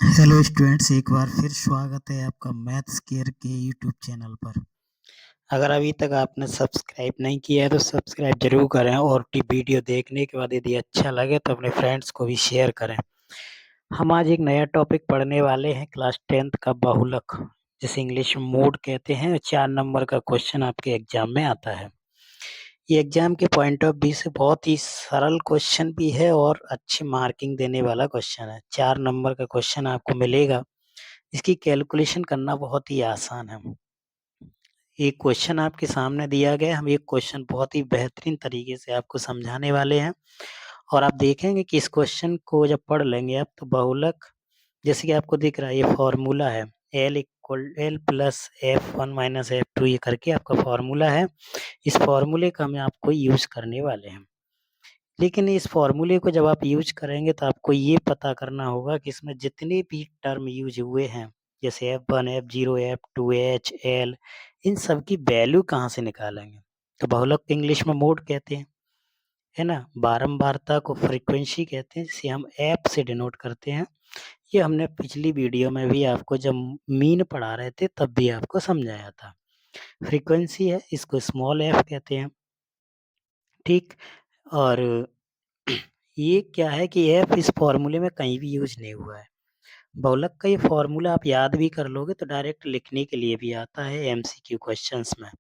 Hello students, एक बार फिर स्वागत है आपका मैथ्स केयर के यूट्यूब चैनल पर। अगर अभी तक आपने सब्सक्राइब नहीं किया है तो सब्सक्राइब जरूर करें और वीडियो देखने के बाद यदि अच्छा लगे तो अपने फ्रेंड्स को भी शेयर करें। हम आज एक नया टॉपिक पढ़ने वाले हैं, क्लास 10th का बहुलक, जिसे इंग्लिश में मोड कहते हैं। 4 नंबर का क्वेश्चन आपके एग्जाम में आता है। ये एग्जाम के पॉइंट ऑफ व्यू से बहुत ही सरल क्वेश्चन भी है और अच्छी मार्किंग देने वाला क्वेश्चन है। 4 नंबर का क्वेश्चन आपको मिलेगा। इसकी कैलकुलेशन करना बहुत ही आसान है। एक क्वेश्चन आपके सामने दिया गया है, हम एक क्वेश्चन बहुत ही बेहतरीन तरीके से आपको समझाने वाले हैं और आप देखेंगे कि इस क्वेश्चन को जब पढ़ लेंगे आप तो बहुलक, जैसे कि आपको दिख रहा है ये फॉर्मूला है, L plus F one minus F to, ये करके आपका फॉर्मूला है। इस फॉर्मूले का हम आपको यूज करने वाले हैं। लेकिन इस फॉर्मूले को जब आप यूज करेंगे तो आपको ये पता करना होगा कि इसमें जितने भी टर्म यूज हुए हैं, जैसे F1, F0, F2, H, L, इन सब की वैल्यू कहाँ से निकालेंगे। तो बहुलक को इंग्लिश में मोड कहते हैं, है ना। बारंबारता को फ्रीक्वेंसी कहते हैं, जिसे हम एफ से डिनोट करते हैं। ये हमने पिछली वीडियो में भी आपको जब मीन पढ़ा रहे थे तब भी आपको समझाया था। फ्रीक्वेंसी है, इसको स्मॉल एफ कहते हैं, ठीक। और ये क्या है कि एफ इस फॉर्मूले में कहीं भी यूज नहीं हुआ है। बहुलक का ये फॉर्मूला आप याद भी कर लोगे तो डायरेक्ट लिखने के लिए भी आता है एमसीक्यू क्वेश्चंस में,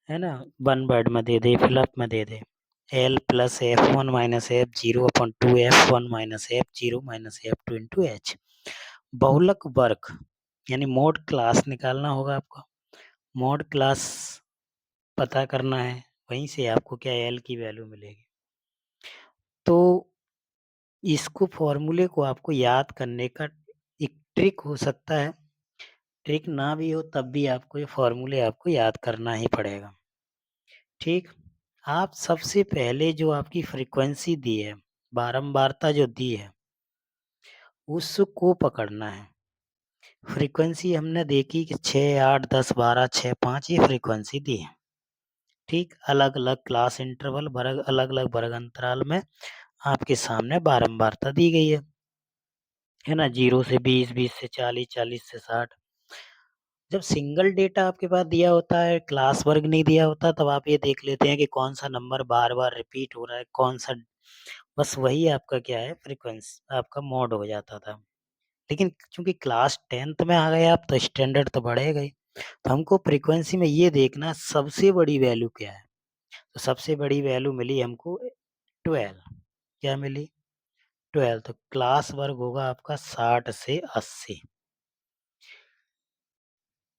है ना। वन वर्ड में दे दे, फिलअप में दे दे, L plus F one minus F zero upon two F one minus F zero minus F two into H. बहुलक वर्क यानी मोड क्लास निकालना होगा आपको। मोड क्लास पता करना है, वहीं से आपको क्या एल की वैल्यू मिलेगी। तो इसको फॉर्मूले को आपको याद करने का एक ट्रिक हो सकता है, ट्रिक ना भी हो तब भी आपको ये फॉर्मूले आपको याद करना ही पड़ेगा, ठीक। आप सबसे पहले जो आपकी फ्रीक्वेंसी दी है, बारंबारता जो दी है, उसको पकड़ना है। फ्रीक्वेंसी हमने देखी कि 6, 8, 10, 12, 6, 5 ये फ्रीक्वेंसी दी है, ठीक। अलग अलग क्लास इंटरवल, अलग अलग वर्ग अंतराल में आपके सामने बारंबारता दी गई है ना। 0 से 20, 20 से 40, 40 से 60। जब सिंगल डेटा आपके पास दिया होता है, क्लास वर्ग नहीं दिया होता, तब आप ये देख लेते हैं कि कौन सा नंबर बार बार रिपीट हो रहा है, कौन सा, बस वही आपका क्या है, फ्रीक्वेंसी आपका मोड हो जाता था। लेकिन चूंकि क्लास 10th में आ गए आप तो स्टैंडर्ड तो बढ़ेगा ही, तो हमको फ्रीक्वेंसी में ये देखना सबसे बड़ी वैल्यू क्या है। तो सबसे बड़ी वैल्यू मिली हमको 12। क्या मिली? 12। तो क्लास वर्ग होगा आपका 60 से 80।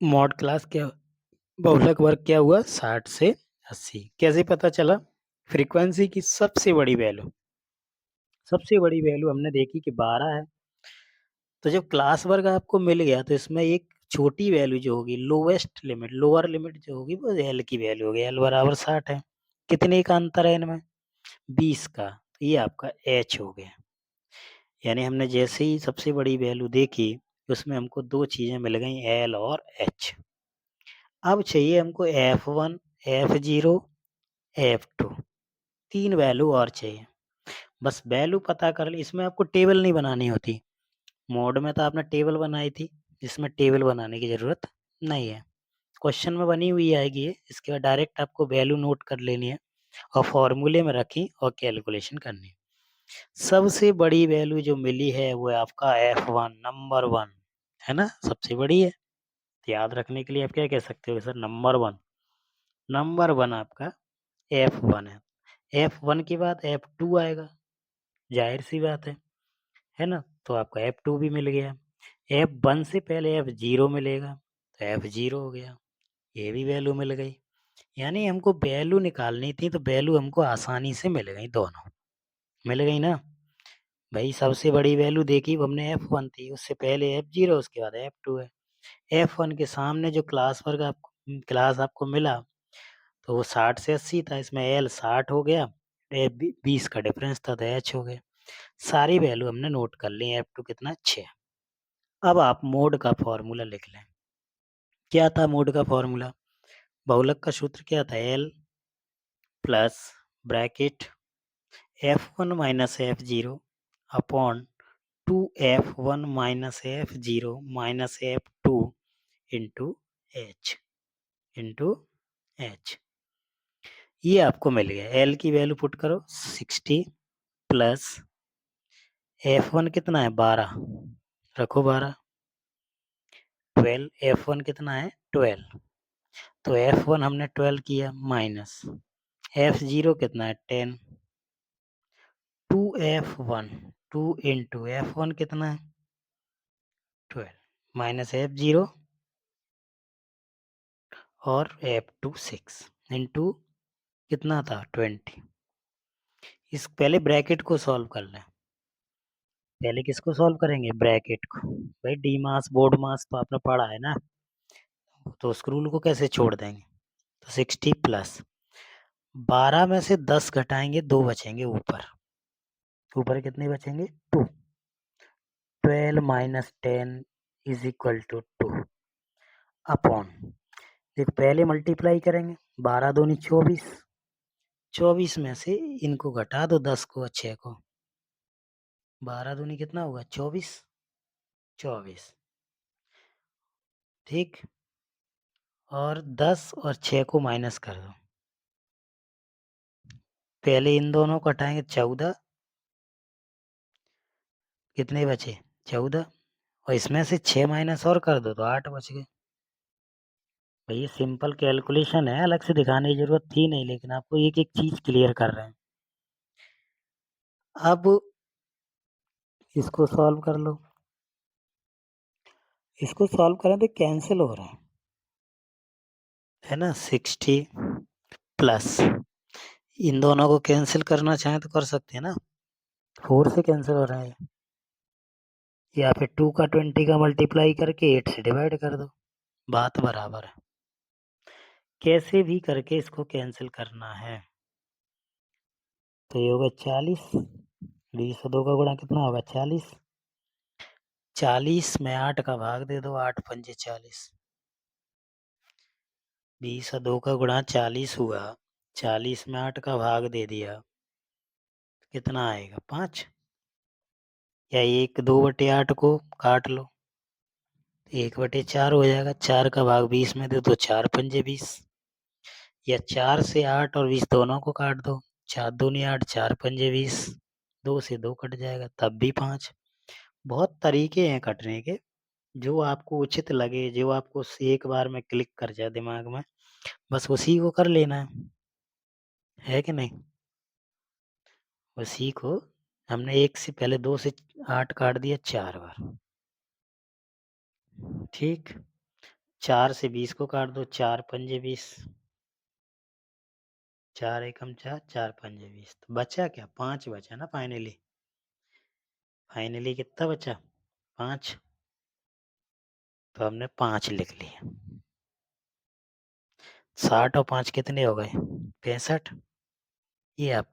मॉड क्लास क्या, बहुलक वर्ग क्या हुआ, 60 से 80। कैसे पता चला? फ्रीक्वेंसी की सबसे बड़ी वैल्यू हमने देखी कि 12 है। तो जब क्लास वर्ग आपको मिल गया तो इसमें एक छोटी वैल्यू जो होगी, लोवेस्ट लिमिट, लोअर लिमिट जो होगी वो एल की वैल्यू होगी, एल बराबर 60 है। कितने का अंतर है इनमें? 20 का। तो ये आपका एच हो गया। यानी हमने जैसे ही सबसे बड़ी वैल्यू देखी, उसमें हमको दो चीजें मिल गई, एल और एच। अब चाहिए हमको F1, F0, F2, तीन वैल्यू और चाहिए। बस वैल्यू पता कर ली, इसमें आपको टेबल नहीं बनानी होती। मोड में तो आपने टेबल बनाई थी, इसमें टेबल बनाने की ज़रूरत नहीं है। क्वेश्चन में बनी हुई आएगी ये, इसके बाद डायरेक्ट आपको वैल्यू नोट कर लेनी है और फॉर्मूले में रखी और कैलकुलेशन करनी है। सबसे बड़ी वैल्यू जो मिली है वो है आपका F1, नंबर 1, है ना, सबसे बड़ी है। तो याद रखने के लिए आप क्या कह सकते हो सर, नंबर 1। नंबर 1 आपका F1 F1 के बाद F2 आएगा, ज़ाहिर-सी बात है ना? तो आपका F2 भी मिल गया। F1 से पहले F0 मिलेगा, तो F0 हो गया, ये भी वैल्यू मिल गई। यानी हमको वैल्यू निकालनी थी, तो वैल्यू हमको आसानी से मिल गई दोनों, मिल गई ना? भई सबसे बड़ी वैल्यू देखी वो हमने F1 थी, उससे पहले F0, उसके बाद F2 है। F1 के सामने जो क्लास आपको मिला, तो वो 60 से 80 था, इसमें L 60 हो गया, 20 का डिफरेंस था तो H हो गया। सारी वैल्यू हमने नोट कर ली, F2 कितना, 6। अब आप मोड का फॉर्मूला लिख लें। क्या था मोड का फॉर्मूला? बहुलक का सूत्र क्या था? L plus bracket F1 minus F0 upon 2f1 minus f0 minus f2 into h ये आपको मिल गया। एल की वैल्यू पुट करो 60 प्लस f1 कितना है 12 रखो 12 12 f1 कितना है 12 तो f1 हमने 12 किया माइनस f0 कितना है 10 2f1 2 इंटू f1 कितना है 12 माइनस f0 और f2 6 इंटू कितना था 20। इस पहले ब्रैकेट को सॉल्व कर लें। पहले किसको सॉल्व करेंगे ब्रैकेट को। भाई डी मास बोर्ड मास तो आपने पढ़ा है ना, तो उस रूल को कैसे छोड़ देंगे। तो 60 प्लस 12 में से 10 घटाएंगे 2 बचेंगे ऊपर। ऊपर कितने बचेंगे 2। 12 minus 10 is equal to 2 upon देखो पहले मल्टीप्लाई करेंगे 12 दूनी 24 24 में से इनको घटा दो 10 को 6 को 12 दूनी कितना होगा 24 24 ठीक और 10 और 6 को माइनस कर दो। पहले इन दोनों को हटाएंगे 14 कितने बचे 14 और इसमें से 6 माइनस और कर दो तो 8 बच गए। भैया सिंपल कैलकुलेशन है, अलग से दिखाने की जरूरत थी नहीं, लेकिन आपको एक एक चीज क्लियर कर रहे हैं। अब इसको सॉल्व कर लो। इसको सॉल्व करें तो कैंसिल हो रहा है ना 60 प्लस इन दोनों को कैंसिल करना चाहें तो कर सकते हैं ना 4 से कैंसिल हो रहा है या फिर 2 का 20 का मल्टीप्लाई करके 8 से डिवाइड कर दो बात बराबर है। कैसे भी करके इसको कैंसिल करना है। तो ये होगा 40 20 और 2 का गुणा कितना होगा 40 40 में 8 का भाग दे दो 8 पंजे 40 20 और 2 का गुणा 40 हुआ 40 में 8 का भाग दे दिया कितना आएगा 5 या 1/2/8 को काट लो 1/4 हो जाएगा 4 का भाग 20 में दे दो 4 पंजे 20 या 4 से 8 और 20 दोनों को काट दो 4 दूनी 8 4 पंजे 20 2 से 2 कट जाएगा तब भी 5। बहुत तरीके हैं कटने के, जो आपको उचित लगे जो आपको एक बार में क्लिक कर जाए दिमाग में बस उसी को कर लेना है कि नहीं। उसी को हमने 1 से पहले 2 से 8 काट दिया 4 बार ठीक 4 से 20 को काट दो 4 पंजे 20 4 एकम 4 4 पंजे 20 तो बचा क्या 5 बचा ना फाइनली। फाइनली कितना बचा 5 तो हमने 5 लिख लिया। 60 और 5 कितने हो गए 65 ये आप